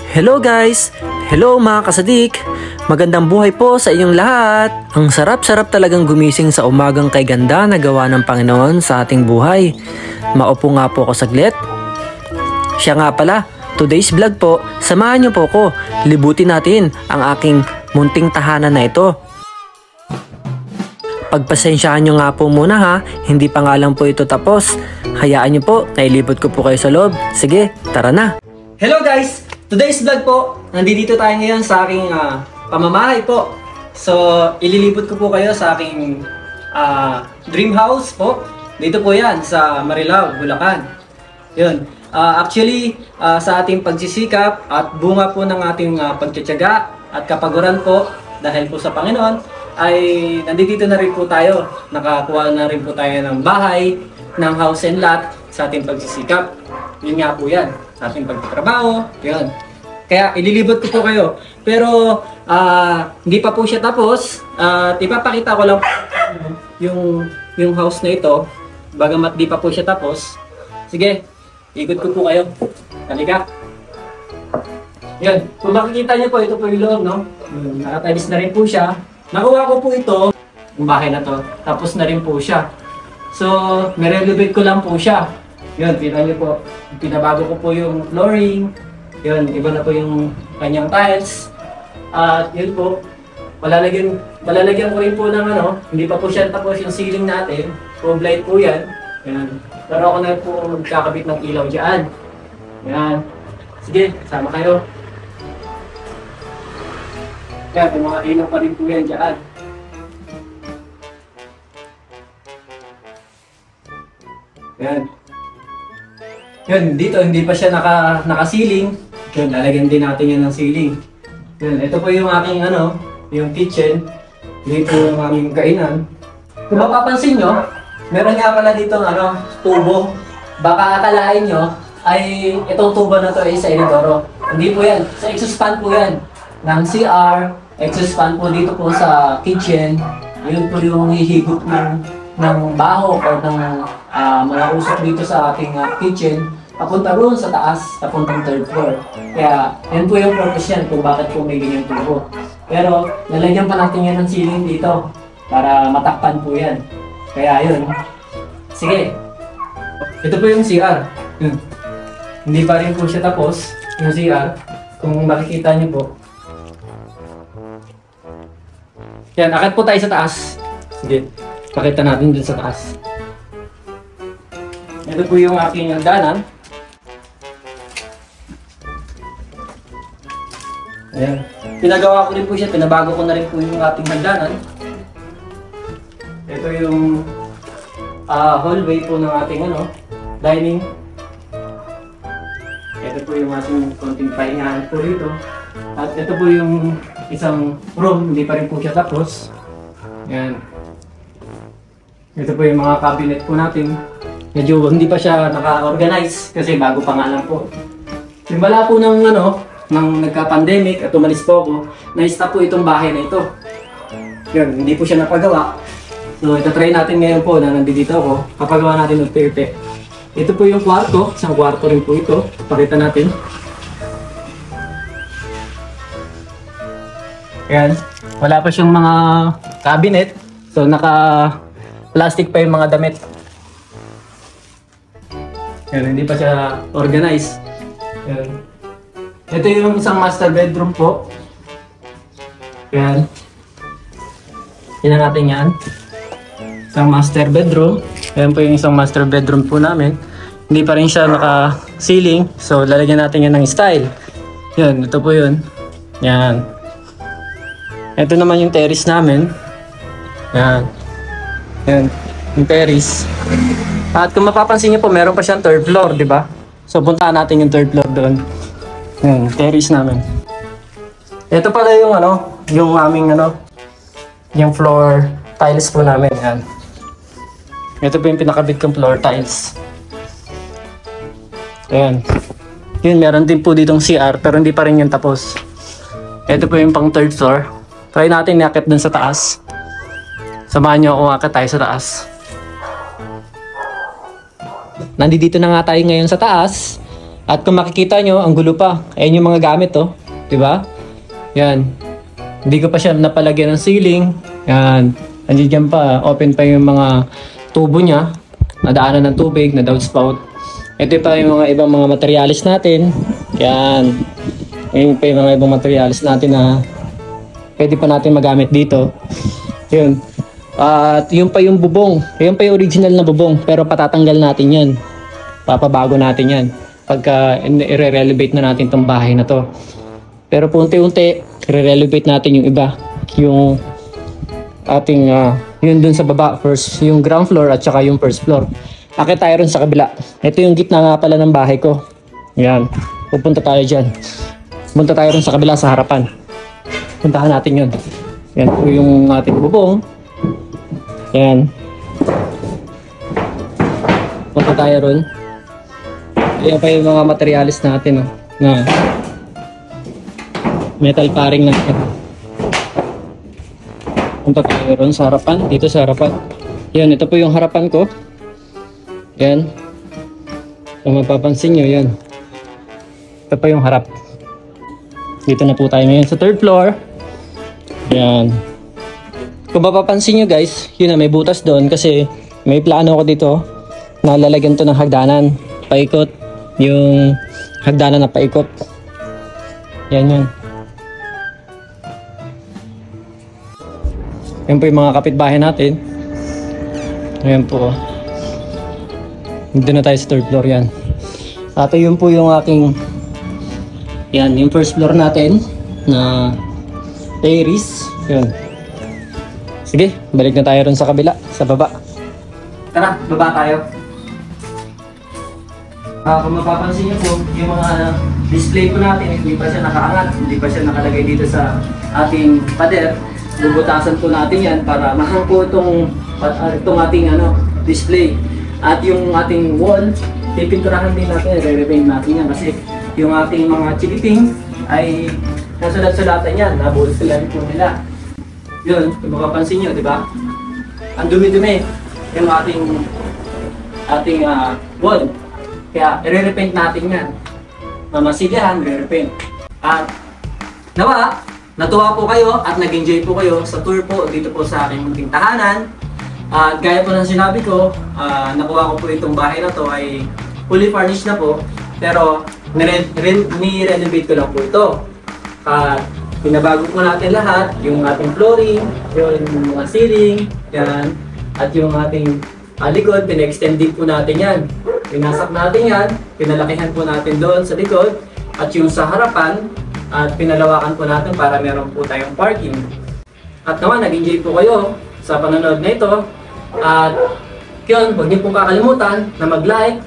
Hello guys! Hello mga kasadik! Magandang buhay po sa inyong lahat! Ang sarap-sarap talagang gumising sa umagang kay ganda na gawa ng Panginoon sa ating buhay. Maupo nga po ako saglit. Siya nga pala, today's vlog po, samahan niyo po ko. Libutin natin ang aking munting tahanan na ito. Pagpasensyahan nyo nga po muna ha, hindi pa nga lang po ito tapos. Hayaan nyo po, nailibot ko po kayo sa loob. Sige, tara na! Hello guys! Today's vlog po, nandito tayo ngayon sa aking pamamahay po. So, ililibot ko po kayo sa aking dream house po. Dito po yan, sa Marilao, Bulacan. Yun. Actually, sa ating pagsisikap at bunga po ng ating pagtsatsaga at kapaguran po, dahil po sa Panginoon, ay nandito na rin po tayo. Nakakuha na rin po tayo ng bahay, ng house and lot sa ating pagsisikap. Yun nga po yan, sa ating pagtatrabaho, yun. Kaya ililibot ko po kayo. Pero hindi pa po siya tapos. Ipapakita ko lang yung house na ito. Bagamat di pa po siya tapos. Sige, ikot ko po kayo. Halika. Yun, kung makikita niyo po, ito po yung loob, no? Nakatiles na rin po siya. Nakuha ko po ito, yung bahay na to. Tapos na rin po siya. So, nirenovate ko lang po siya. Yun, kita niyo po. Pinabago ko po yung flooring. Yun, iba na po yung kanyang tiles. At yun po, malalagyan ko rin po ng hindi pa po siya tapos yung ceiling natin. Probe light po yan. Yan. Pero ako na po magkakabit ng ilaw dyan. Yan. Sige, sama kayo. Yan, yung mga ilaw pa rin po yan dyan. Yan. Yun, dito hindi pa siya naka-ceiling. Yun, lalagyan din natin yan ng ceiling. Yun, ito po yung aking yung kitchen. Dito yung aming kainan. Kung mapapansin nyo, meron nga pala dito tubo. Baka akalain nyo ay itong tubo na to ay sa inodoro. Hindi po yan. Sa exhaust fan po yan. Ng CR, exhaust fan po dito po sa kitchen. Ayun po yung hihigop ng baho o ng mga usok dito sa ating kitchen. Papunta roon sa taas, papuntang third floor. Kaya, yan po yung purpose yan kung bakit po may ganyang tubo. Pero, lalagyan pa natin yan ng ceiling dito para matakpan po yan. Kaya yun. Sige. Ito po yung CR. Yun. Hindi pa rin po siya tapos, yung CR. Kung makikita niyo po. Yan, akit po tayo sa taas. Sige, pakita natin dun sa taas. Ito po yung aking hagdanan. Ayan. Pinagawa ko rin po siya, pinabago ko na rin po yung ating hagdanan. Ito yung hallway po ng ating dining. Ito po yung ating konting pahingahan po dito. At ito po yung isang room, hindi pa rin po siya tapos. Ayan. Ito po yung mga cabinet po natin. Medyo hindi pa siya naka-organize kasi bago pa nga lang po. Simula po ng nang nagka-pandemic at umalis po ako, na-stop po itong bahay na ito. Yun, hindi po siya napagawa. So, ito-try natin ngayon po na nandito ako. Papagawa natin ng pirte. Ito po yung kwarto. Isang kwarto rin po ito. Pakita natin. Ayan. Wala pa siyang mga cabinet. So, naka-plastic pa yung mga damit. Ayan, hindi pa siya organized. Ayan. Ito yung isang master bedroom po. Ayan. Tingnan natin yan. Isang master bedroom. Ayan po yung isang master bedroom po namin. Hindi pa rin siya naka-ceiling. So, lalagyan natin yan ng style. Yan, ito po yun. Yan. Ito naman yung terrace namin. Yan. Yan. Yung terrace. At kung mapapansin niyo po, meron pa siyang third floor, di ba? So, puntaan natin yung third floor doon. Yan, terrace namin. Ito pala yung yung aming yung floor tiles po namin. Yan. Ito po yung pinakabit kong floor tiles. Ayan. Yun, meron din po ditong CR pero hindi pa rin yung tapos. Ito po yung pang third floor. Try natin i-akit dun sa taas. Samahan nyo ako akit tayo sa taas. nandito na nga tayo ngayon sa taas. At kung makikita nyo, ang gulo pa. Ayan yung mga gamit, oh. Diba? Yan. Hindi ko pa siya napalagyan ng ceiling. Yan. Nandiyan pa. Open pa yung mga tubo niya. Nadaanan ng tubig, na downspout. Ito pa yung mga ibang mga materialis natin. Yan. Yung pa yung mga ibang materialis natin na pwede pa natin magamit dito. Yun. At yung pa yung bubong. Yung pa yung original na bubong. Pero patatanggal natin yan. Papabago natin yan. Pagka i-renovate na natin tong bahay na to. Pero po unti-unti, i-renovate natin yung iba. Yung ating, yun dun sa baba. First, yung ground floor at saka yung first floor. Akit tayo rin sa kabila. Ito yung gitna nga pala ng bahay ko. Yan. Pupunta tayo dyan. Punta tayo rin sa kabila sa harapan. Puntahan natin yun. Yan po yung ating bubong. Yan. Punta tayo ron. Ayan pa yung mga materialis natin, oh, na metal paring natin. Punta tayo ron sa harapan. Dito sa harapan. Yan, ito po yung harapan ko. Yan. Kung mapapansin nyo, yan. Ito pa yung harap. Dito na po tayo ngayon sa third floor. Yan. Kung mapapansin nyo guys, yun na, may butas doon kasi may plano ko dito na lalagyan to ng hagdanan. Paikot. Yung hagdanan na paikot. Yan yun. Yan po yung mga kapitbahay natin. Ayan po. Dito na tayo sa third floor yan. At yun po yung aking, yan, yung first floor natin na terrace. Yun. Sige, balik na tayo rin sa kabila, sa baba. Tara, baba tayo. Kung mapapansin nyo po, yung mga display po natin, hindi pa siya nakaangat, hindi pa siya nakalagay dito sa ating pader. Bubutasan po natin yan para mahang po itong ating display. At yung ating wall, pipinturahan din natin, re-repaint natin yan kasi yung ating mga chikiting ay nasulat-sulatan yan, nabulat-sulat po nila. Yun, kung makapansin nyo, di ba? Ang dumi-dumi yung ating wall. Kaya, i-repaint natin yan. Mamasilyahan, i-repaint. At, natuwa po kayo at nag-enjoy po kayo sa tour po dito po sa aking munting tahanan. At gaya po ng sinabi ko, nakuha ko po itong bahay na to ay fully furnished na po. Pero, ni-renovate ko lang po ito. At, pinabago po natin lahat, yung ating flooring, yung mga ceiling, yan. At yung ating likod, pina-extend din po natin yan. Pinasak natin yan, pinalakihan po natin doon sa likod. At yung sa harapan, at pinalawakan po natin para meron po tayong parking. At naman, nag-enjoy po kayo sa panonood na ito. At yun, huwag niyo pong kakalimutan na mag-like,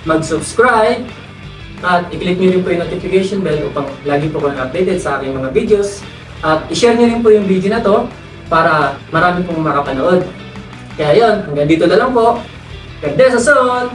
mag-subscribe, at i-click nyo rin po yung notification bell upang lagi po kayo updated sa aking mga videos. At i-share nyo rin po yung video na to para marami pong makapanood. Kaya yun, hanggang dito na lang po. God bless us all!